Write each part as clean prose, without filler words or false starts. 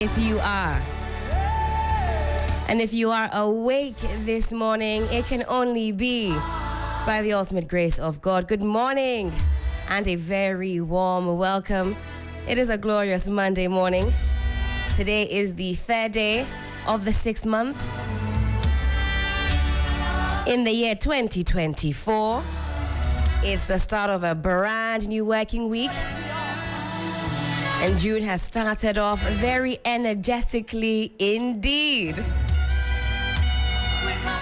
If you are. And if you are awake this morning, it can only be by the ultimate grace of God. Good morning and a very warm welcome. It is a glorious Monday morning. Today is the third day of the 6th month in the year 2024. It's the start of a brand new working week. And June has started off very energetically indeed.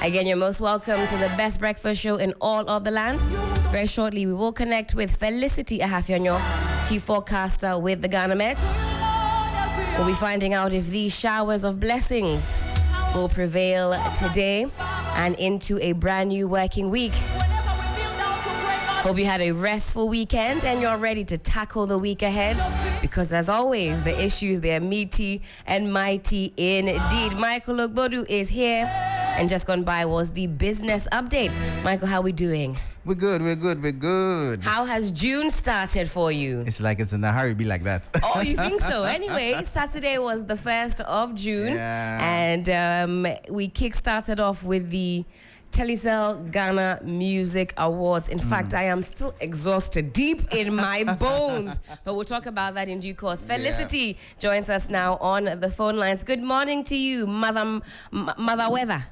Again, you're most welcome to the best breakfast show in all of the land. Very shortly, we will connect with Felicity Ahafionyo, chief forecaster with the Ghana Met. We'll be finding out if these showers of blessings will prevail today and into a brand new working week. Hope you had a restful weekend and you're ready to tackle the week ahead, because as always, the issues, they're meaty and mighty indeed. Michael Ogbodu is here, and just gone by was the business update. Michael, how are we doing? We're good. How has June started for you? It's like it's in a hurry, be like that. Oh, you think so? Anyway, Saturday was the 1st of June, and we kick-started off with the Telecel Ghana Music Awards. In fact, I am still exhausted, deep in my bones. But we'll talk about that in due course. Felicity joins us now on the phone lines. Good morning to you, Mother Weather.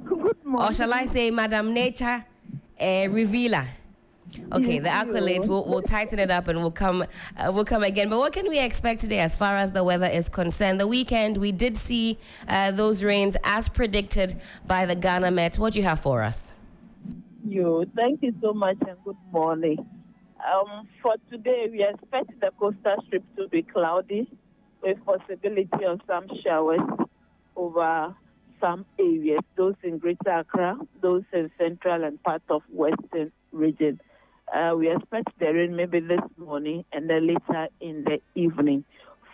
Good morning. Or shall I say Madam Nature Revealer? Okay, the accolades, we'll tighten it up and we'll come again. But what can we expect today as far as the weather is concerned? The weekend, we did see those rains as predicted by the Ghana Met. What do you have for us? Thank you so much and good morning. For today, we expect the coastal strip to be cloudy with possibility of some showers over some areas, those in Greater Accra, those in Central and part of Western region. We expect the rain maybe this morning and then later in the evening.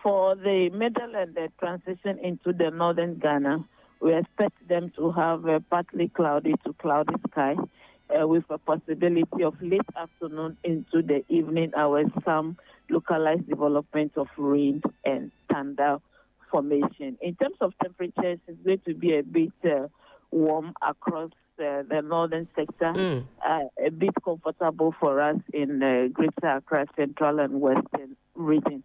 For the middle and the transition into the northern Ghana, we expect them to have a partly cloudy to cloudy sky with a possibility of late afternoon into the evening hours, some localized development of rain and thunder formation. In terms of temperatures, it's going to be a bit warm across the northern sector, a bit comfortable for us in Greater Accra, Central and Western region,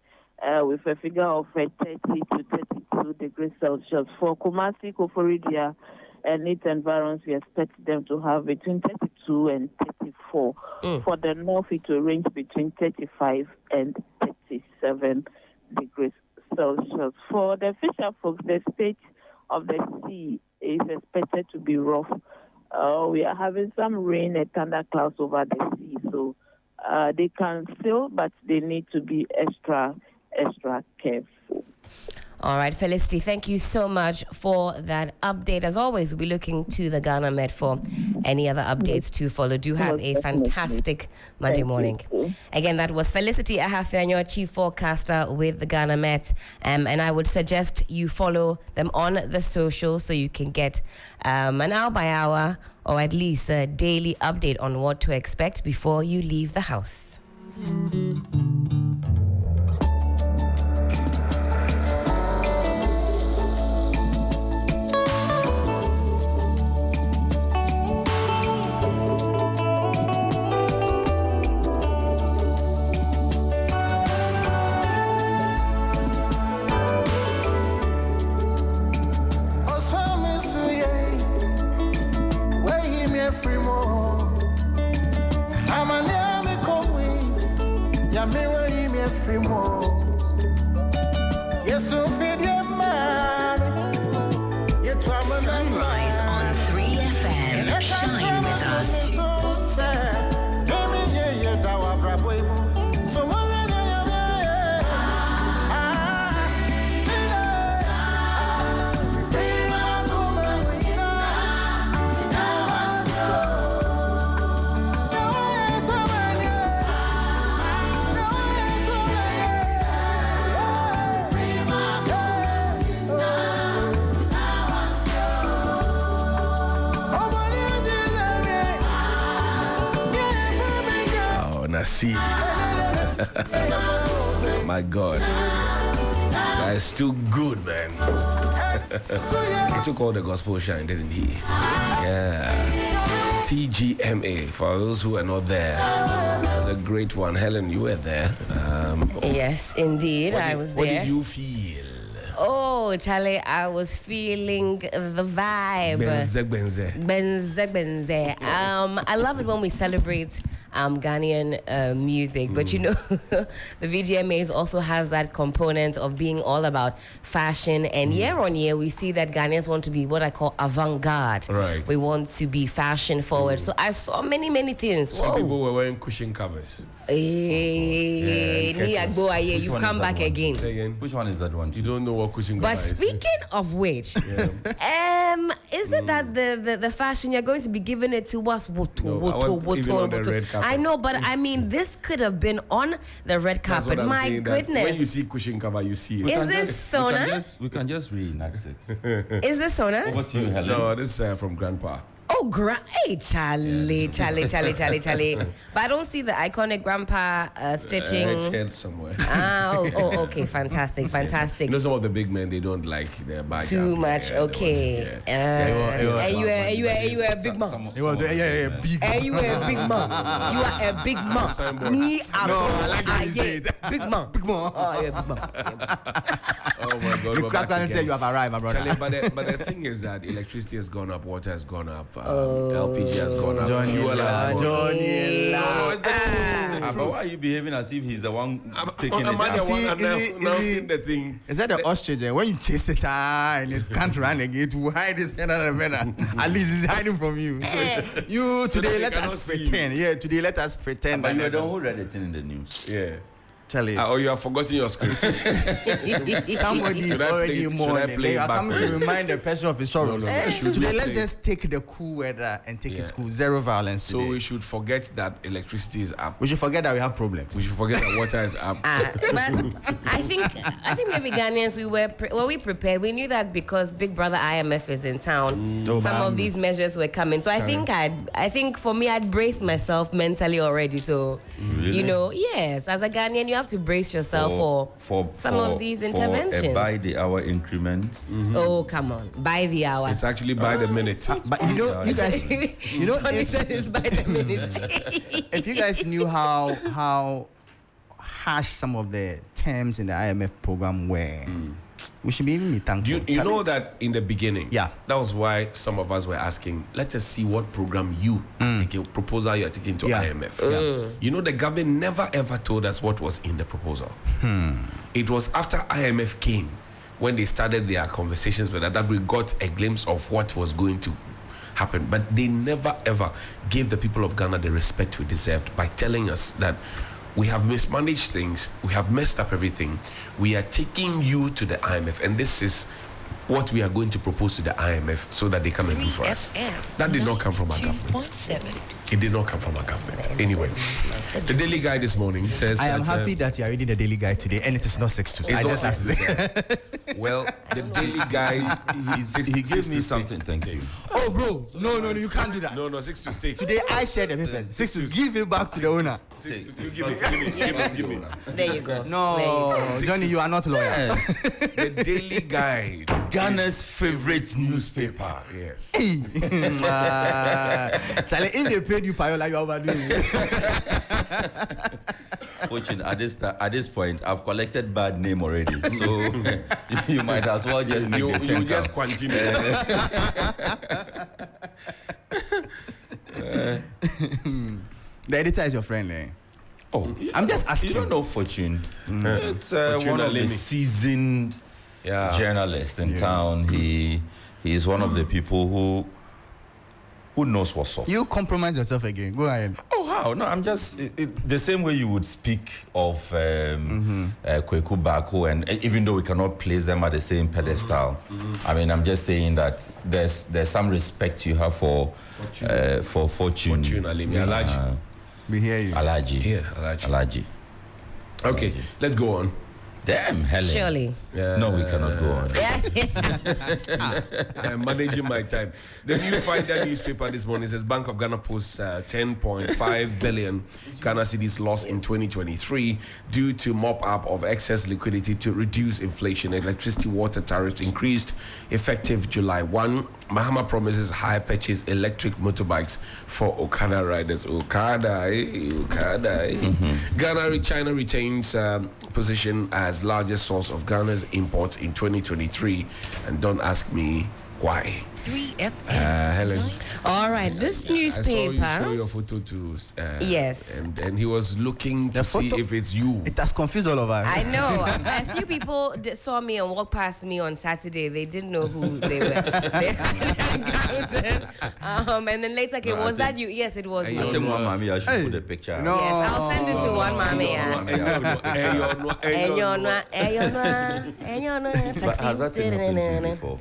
with a figure of 30 to 32 degrees Celsius. For Kumasi, Koforidia, and its environs, we expect them to have between 32 and 34. For the north, it will range between 35 and 37 degrees Celsius. For the fisher folks, the state of the sea is expected to be rough. We are having some rain and thunderclouds over the sea, so they can sail, but they need to be extra careful. All right, Felicity, thank you so much for that update. As always, we'll be looking to the Ghana Met for any other updates to follow. Do have a fantastic Monday morning. Again, that was Felicity Ahafionyo, chief forecaster with the Ghana Met. And I would suggest you follow them on the social so you can get an hour by hour or at least a daily update on what to expect before you leave the house. Sunrise on 3FM. Shine with us. See, my God, It's too good, man. He took all the gospel shine, didn't he? Yeah. TGMA, for those who are not there, was a great one. Helen, you were there. Yes, indeed, I was there. What did you feel? Oh, Charlie, I was feeling the vibe. Benze. I love it when we celebrate Ghanaian music, but you know, the VGMAs also has that component of being all about fashion, and year on year we see that Ghanaians want to be what I call avant-garde. Right. We want to be fashion forward. So I saw many things. Some people were wearing cushion covers. You've come back again. Which one is that one? You don't know what cushion cover But is. speaking of which, is it that the fashion you're going to be giving it to us? No, I was even on the red carpet. I know, but I mean, this could have been on the red That's what carpet. I'm My saying, that goodness. when you see cushion cover, you see it. Is this Sona? We can just reenact it. Is this Sona? Over to you, Helen. No, this is from Grandpa. Oh, hey, Charlie. But I don't see the iconic grandpa stitching. It's here somewhere. Okay, fantastic. You know, some of the big men, they don't like their bag. Too much, okay. And you are a big man. It was big. And you are a big man. You are a big man. Me, I'm big man. Big man. Oh, yeah, big man. Oh my God. You crack and say you have arrived, my brother. Charlie, but the thing is that electricity has gone up, water has gone up, LPG has gone up, fuel has gone up. Johnnie. No, it's the truth. But why are you behaving as if he's the one taking Am I the it? one Is announcing the thing? Is that the ostrich? When you chase it and it can't run again, to hide his head under the banner. At least it's hiding from you. You today let us pretend. Yeah, today let us pretend. But you were the one who read it in the news. Yeah. Tell you. Or you have forgotten your scripts. Somebody is already mourning. They are coming to remind the person of his sorrows. Today, let's just take the cool weather and take it cool. Zero violence. So today. we should forget that electricity is up. We should forget that we have problems. We should forget that water is up. But I think maybe Ghanaians we prepared. We knew that because Big Brother IMF is in town, some of these measures were coming. So I think for me I'd braced myself mentally already. So you know, yes, as a Ghanaian you have to brace yourself for some of these interventions. For a by the hour increment. Oh, come on, by the hour. It's actually by the minute. But you know, you guys, Johnnie said it's by the minute. if you guys knew how harsh some of the terms in the IMF program were, we should even be thankful. You know that in the beginning, Yeah. that was why some of us were asking, let us see what program you taking, proposal you are taking to Yeah. IMF. You know, the government never ever told us what was in the proposal. It was after IMF came, when they started their conversations with that we got a glimpse of what was going to happen. But they never ever gave the people of Ghana the respect we deserved by telling us that we have mismanaged things, we have messed up everything, we are taking you to the IMF, and this is what we are going to propose to the IMF so that they come and do for us. That did not come from our government. It did not come from our government. Anyway, the Daily Guide this morning says I am that, happy that you are reading the Daily Guide today, and it is not Sixtus. it's I not just have to say. well, the Daily Guide, He gave me something, thank you. Oh, bro, no, you can't do that. No, 6 to stake. Today I shared the papers. Sixtus, give it back to the owner. You give me. There you go. No, Johnnie, you are not loyal. The Daily Guide, Ghana's favorite newspaper. yes. Hey. Charlie, if they paid you Payola, you are overdoing it. Fortune, at this point, I've collected bad name already. So you might as well just make You the same just count. continue. The editor is your friend, eh? Oh, I'm just asking. You don't know Fortune. It's Fortune one of the Alimi. seasoned journalists in town. He is one of the people who knows what's up. You compromise yourself again. Go ahead. Oh, how? No, I'm just the same way you would speak of Kweku Bako, and even though we cannot place them at the same pedestal, I mean, I'm just saying that there's some respect you have for Fortune. Fortune Alimi, Alaji. We hear you. Alaji. Yeah, Alaji. Alaji. Okay, let's go on. Damn, Helen. Surely. No, we cannot go on. Managing my time. The new Finder newspaper this morning says Bank of Ghana posts 10.5 billion Ghana cedis loss in 2023 due to mop up of excess liquidity to reduce inflation. Electricity water tariffs increased effective July 1. Mahama promises high purchase electric motorbikes for Okada riders. Okada. China retains position as largest source of Ghana's imports in 2023, and don't ask me why. 3FM. Helen. All right, this newspaper. I saw you show your photo to. Yes. And he was looking to The see photo- if it's you. It has confused all of us. I know. A few people saw me and walked past me on Saturday. They didn't know who they were. They encountered. And then later came, was that you? Yes, it was Hey, me. I think one mommy, I should put a picture. No. Yes, I'll send it to one mommy. But has that thing happened to you before?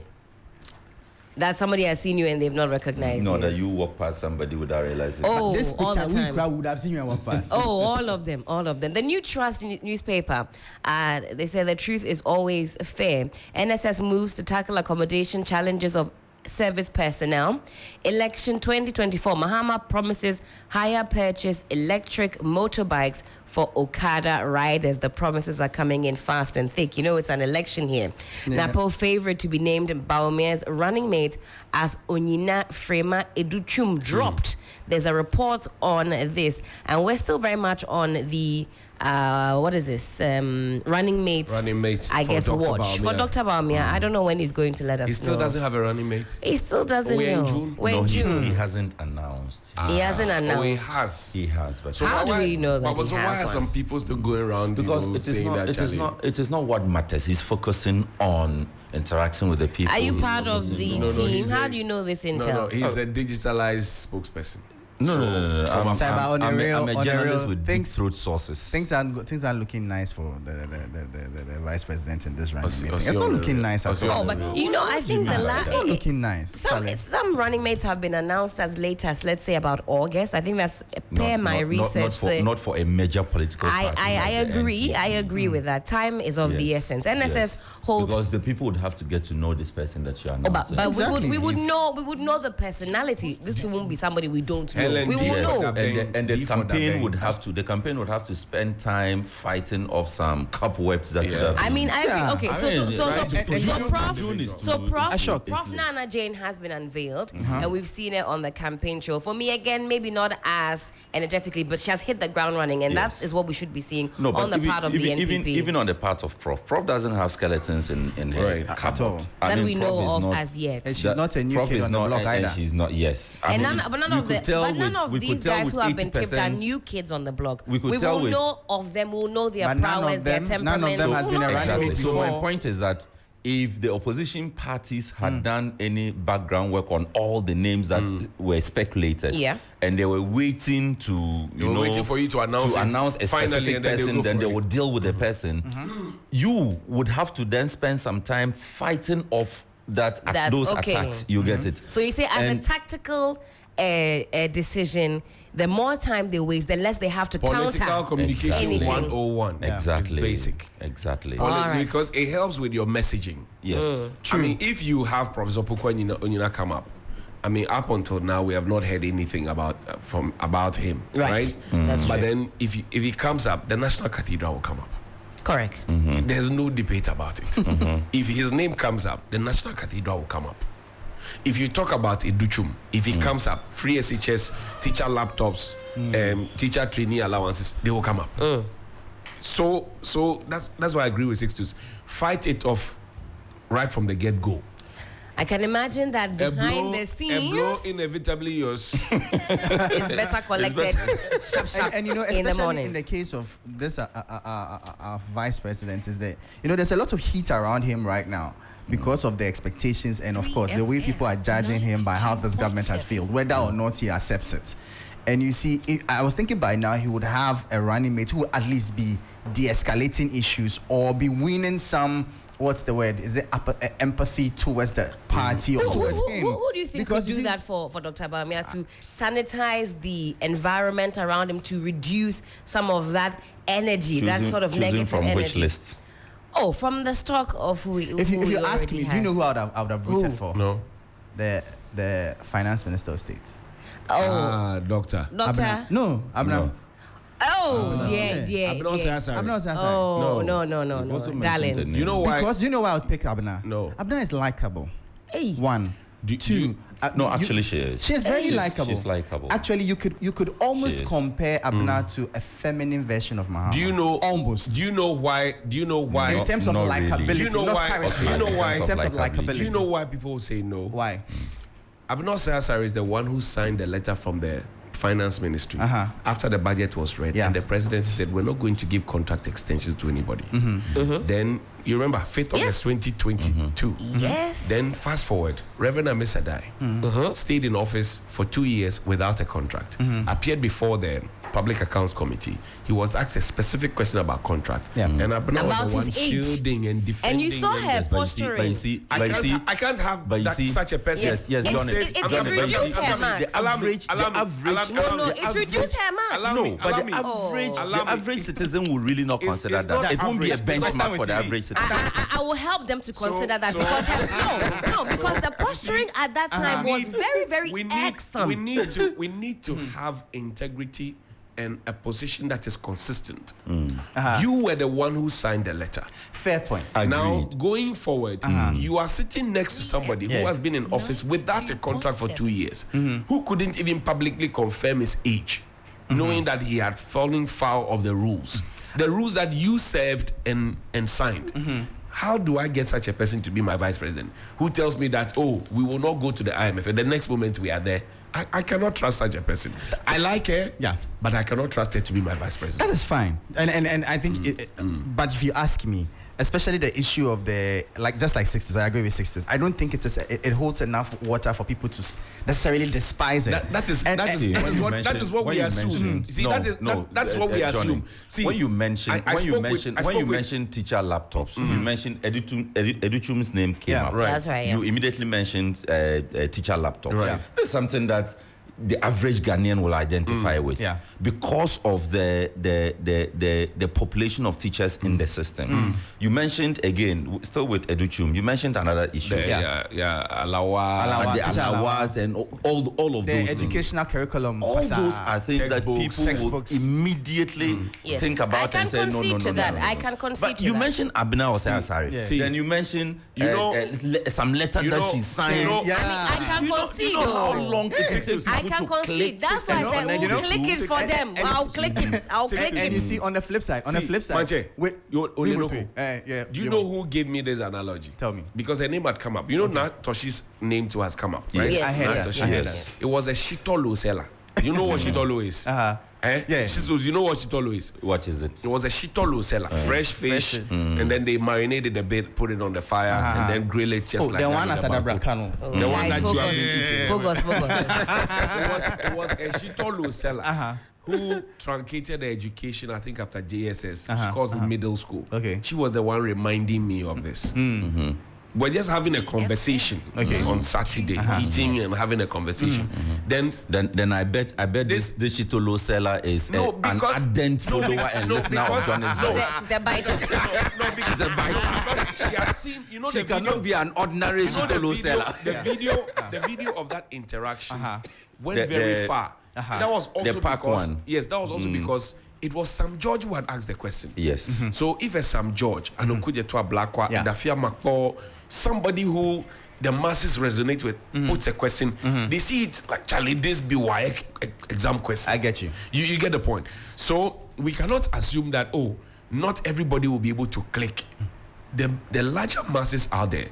That somebody has seen you and they've not recognized No, you. that you walk past somebody without realizing. Oh, This all the picture, we time. crowd would have seen you and walk past. Oh, all of them. The New Trust newspaper, they say the truth is always fair. NSS moves to tackle accommodation challenges of service personnel. Election 2024, Mahama promises higher purchase electric motorbikes for Okada riders. The promises are coming in fast and thick. You know, it's an election here. Napo favorite to be named Baumere's running mate as Onyina Frema Educhum dropped. There's a report on this, and we're still very much on the what is this? Running mate. I for guess Dr. watch for Bawumia. Dr. Bawumia. I don't know when he's going to let us He still know. doesn't have a running mate. He still doesn't We're in know. June? We're No, in he June. hasn't announced. He hasn't Oh, he announced. has. He has, but How do we know that But he so why has are one? some people still going around? because it is saying not. that It is not what matters. He's focusing on interacting with the people. Are you He's part of focusing the on- No, team? he's How a- do you know this No, intel? he's a digitalized spokesperson. No. Time out on the real- I'm on a the journalist real with things- deep throat sources. Things are looking nice for the vice president in this running mate. I'll It's not looking nice at see all. Oh, but you know, I think the last. It's not looking nice. Charlie. Some running mates have been announced as late as, let's say, about August. I think that's per my research. Not for a major political party. I like the agree. NDP. I agree with that. Time is of the Yes, essence. NSS yes. holds. Because the people would have to get to know this person that you're Oh, announcing. but Exactly. we would know the personality. This won't be somebody we don't know. Helen, We will yes. know. And the D for campaign Dabeng. the campaign would have to spend time fighting off some cobwebs that would have I mean, I agree. Yeah. Okay, I so mean, so right, so to so produce Prof, June is so too- Prof, it's shocked. Prof Nana Jane has been unveiled, and we've seen it on the campaign show. For me, again, maybe not as energetically, but she has hit the ground running, and Yes. that is what we should be seeing No, but on the even, part of even, the NPP even on the part of Prof. Prof doesn't have skeletons in her Right. cupboard. At all. I that mean, we Prof know is of not- as yet. And she's that not a new Prof kid is on the not, block and either. she's not. Yes, I And mean, none we of could tell but none with- of we could these tell guys with who have been tipped are 80%. new kids on the block. We could will tell with- know of them. We'll know their But none of prowess, their them- temperaments. none of them has We'll been know a their- running Exactly. mate So my before. point is that if the opposition parties had done any background work on all the names that were speculated, Yeah. and they were waiting to were waiting for you to announce it. a Finally, specific and then they'll person, go then for they it. would deal with the person. You would have to then spend some time fighting off That's those okay. attacks. You get it? So you say, as And- a tactical decision, the more time they waste, the less they have to Political counter communication anything. 101. Exactly. It's basic. Exactly. All right. Because it helps with your messaging. Yes. I mean, if you have Professor Pukwa Onyina come up, I mean, up until now, we have not heard anything about him, right? That's But true. then, if he comes up, the National Cathedral will come up. Correct. There's no debate about it. If his name comes up, the National Cathedral will come up. If you talk about Educhum, if he comes up, free SHS, teacher laptops, teacher trainee allowances, they will come up. So that's why I agree with Sixtus. Fight it off right from the get-go. I can imagine that behind the A blow scenes inevitably yours. is better collected sharp, sharp And you know, in the especially morning. in the case of this vice president, is that, you know, there's a lot of heat around him right now because of the expectations and, of course, the way people are judging him by how this government has failed, whether or not he accepts it. And you see, I was thinking by now he would have a running mate who would at least be de-escalating issues or be winning some, what's the word? Is it empathy towards the party or towards him? Who do you think Because could do you see- that for Dr. Bawumia to sanitize the environment around him, to reduce some of that energy, that sort of choosing negative from energy? which list? Oh, from the stock of who? If you ask me, do you know who I would have voted for? No. The finance minister of state. Doctor. Doctor? No, Abna. Oh, dear. Abna. Oh, no, darling. You know why? Because you know why I would pick Abna? No. Abna is likable. Hey. One. Two. No, actually, she is. She's very likable. She's likable. Actually, you could almost compare Abna to a feminine version of Mahama. Do you know? Almost. Do you know why? In terms of not likability, really. Do you know not why? charisma. Do you know why? In terms of likability. Do you know why people say no? Why? Abner Sayasari is the one who signed the letter from the finance ministry after the budget was read, and the presidency said we're not going to give contract extensions to anybody. Then you remember 5th August 2022. Yes. Then fast forward, Reverend Amisadai stayed in office for 2 years without a contract. Appeared before the Public Accounts Committee. He was asked a specific question about contract, and Abner was the one shielding and defending. And you saw her posturing. I can't have such a person. Yes, Johnnie. It reduced her marks. The average. No, it reduced her marks. No, but the average citizen will really not consider it's that. not It won't be a average. benchmark for the average citizen. I will help them to consider that because the posturing at that time was very, very excellent. We need to have integrity and a position that is consistent. You were the one who signed the letter. Fair point. Now, going forward, you are sitting next to somebody who has been in office without a contract for 2 years, who couldn't even publicly confirm his age, knowing that he had fallen foul of the rules that you served and signed. How do I get such a person to be my vice president who tells me that, we will not go to the IMF, and the next moment we are there? I cannot trust such a person. I like her, but I cannot trust her to be my vice president. That is fine. And I think, but if you ask me, especially the issue of just like Sixtus, I agree with Sixtus. I don't think it holds enough water for people to necessarily despise it. That is what we assume. See, that's what we assume. See, when you mention teacher laptops, you mentioned Educhum's name came up. Right. That's right. You immediately mentioned teacher laptops. Right. There's something that the average Ghanaian will identify with because of the population of teachers in the system. You mentioned again, still with Educhum, you mentioned another issue. Alawas and all of those educational things. curriculum. All those are things that people will immediately think about and say no. I can concede but to you that. mentioned Abna Osayasari. Then you mentioned some letter that she signed. I can concede. How long it takes I can concede. That's why I said we'll click it for them. I'll click it. And you see, on the flip side, Manche, do you know who gave me this analogy? Tell me. Because her name had come up. You know, now Toshi's name too has come up, right? Yes. I heard that. It was a shitolo seller. You know what shitolo is? Yeah. You know what shitolo is? What is it? It was a shitolo seller, fresh fish, and then they marinated a bit, put it on the fire, and then grill it just like the that. one after the bracano. The one that you have eaten. Focus. It was a shitolo seller who truncated her education, I think, after JSS. She calls it middle school. Okay. She was the one reminding me of this. We're just having a conversation on Saturday, eating and having a conversation. Then I bet this Shitolo seller is an ardent follower and listener of Johnny's show. She's a biter. She's a biter. Because she has seen, she cannot be an ordinary Shitolo seller. The video of that interaction went very far. That was also the park because one. Yes, that was also because it was Sam George who had asked the question. Yes. So if a Sam George and Okujetwa Blackwa and Dafia Makpo, somebody who the masses resonate with, puts a question, they see it like, Charlie, this be why exam question. I get you. You get the point. So we cannot assume that, not everybody will be able to click. The larger masses out there,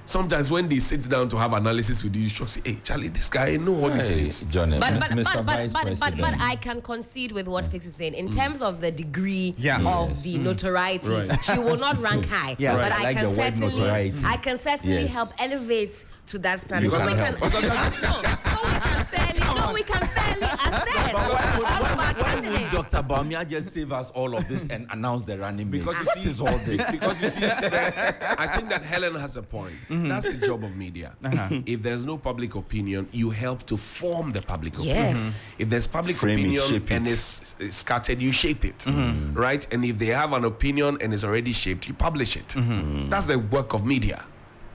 sometimes when they sit down to have analysis with you, you should say, hey, Charlie, this guy know all these things. Johnnie, But Mr. Vice President. I can concede with what Six is saying. In terms of the degree of the notoriety, she will not rank high. But I like the word notoriety. I can certainly help elevate to that standard. You So we can can fairly No, we can fairly assess all of our candidates. Dr. Bawumia just save us all of this and announce the running mate? Because you What see, is all this? because you see, I think that Helen has a point. That's the job of media. If there's no public opinion, you help to form the public opinion. Yes. If there's public Frame it, opinion shape and it. it's scattered, you shape it, right? And if they have an opinion and it's already shaped, you publish it. That's the work of media.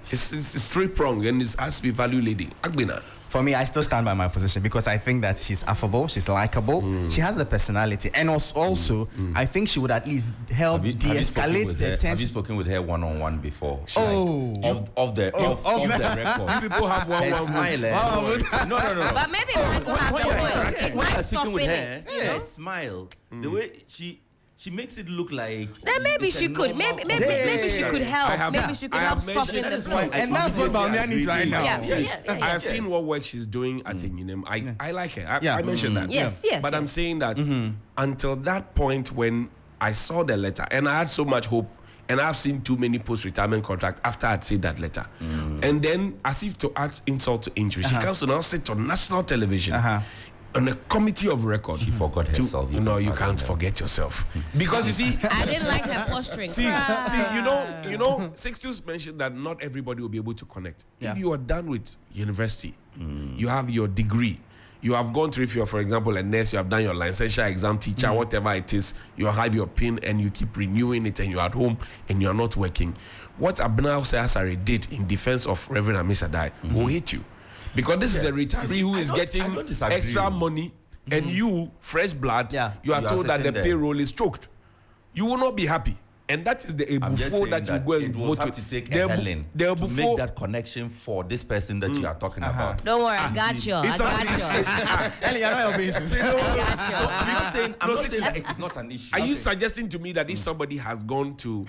It's three-pronged and it has to be value-leading. Agbina. For me, I still stand by my position because I think that she's affable, she's likable, she has the personality, and also I think she would at least help Have you spoken de-escalate with the her? Have you tension. spoken with her one-on-one before? Oh. Off the record. People have Her one smile. No. But maybe Michael has When you're a point. interacting, It when might you're speaking with soften her, it. You know? her smile, the way she makes it look like. Then maybe it's a she could. normal Maybe she could help. Maybe she could I help have soften the mentioned- blow. And that's what Bawumia needs right now. Yeah. I have seen what work she's doing at Enyinem. I like her. I mentioned that. Yes. But I'm saying that until that point when I saw the letter and I had so much hope, and I've seen too many post-retirement contracts after I'd seen that letter. And then, as if to add insult to injury, she comes to now sit on national television on a committee of record. She forgot herself. You can't forget yourself. Because you see, I didn't like her posturing. See, you know, Sixtus mentioned that not everybody will be able to connect. Yeah. If you are done with university, you have your degree, you have gone through, if you're, for example, a nurse, you have done your licentiate exam, teacher, whatever it is, you have your PIN and you keep renewing it and you're at home and you're not working. What Abnao Sayasari did in defense of Reverend Amisadai will hate you. Because this is a retiree who is getting I don't disagree. extra money and you, fresh blood, Yeah. you are You are told that the sitting there. payroll is choked. You will not be happy. And that is the I'm just Ebufo saying that you that go and it will vote have with. to take The a Ebu- Helen the to Ebufo- make that connection for this person that you are talking about. Don't worry, I got you. I It's got something- you. Helen, you're not helping issues. I got you. I'm No, not saying that it is not an issue. Are you suggesting to me that if somebody has gone to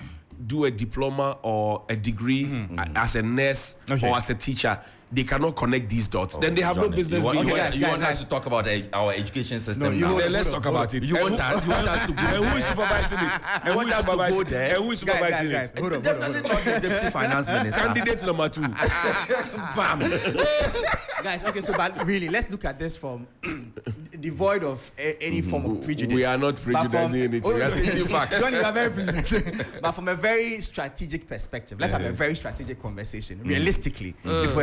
do a diploma or a degree as a nurse Okay. or as a teacher, they cannot connect these dots? Then they have no Johnnie, business You want, being you here. want, guys, you want guys. us to talk about our education system you now? hold Then on, let's hold talk on, about it. You And want who- us- you want us to go And who is there? supervising it? And who want is us to go supervising there? it? And who is supervising Guys, it? hold on. Definitely not the deputy finance minister. Candidate number 2. Bam. Guys, okay, so but really, let's look at this from devoid of any form of prejudice. We are not But prejudicing anything. We are stating facts. Johnnie, you are very prejudiced. But from a very strategic perspective, let's have a very strategic conversation. Realistically, if we're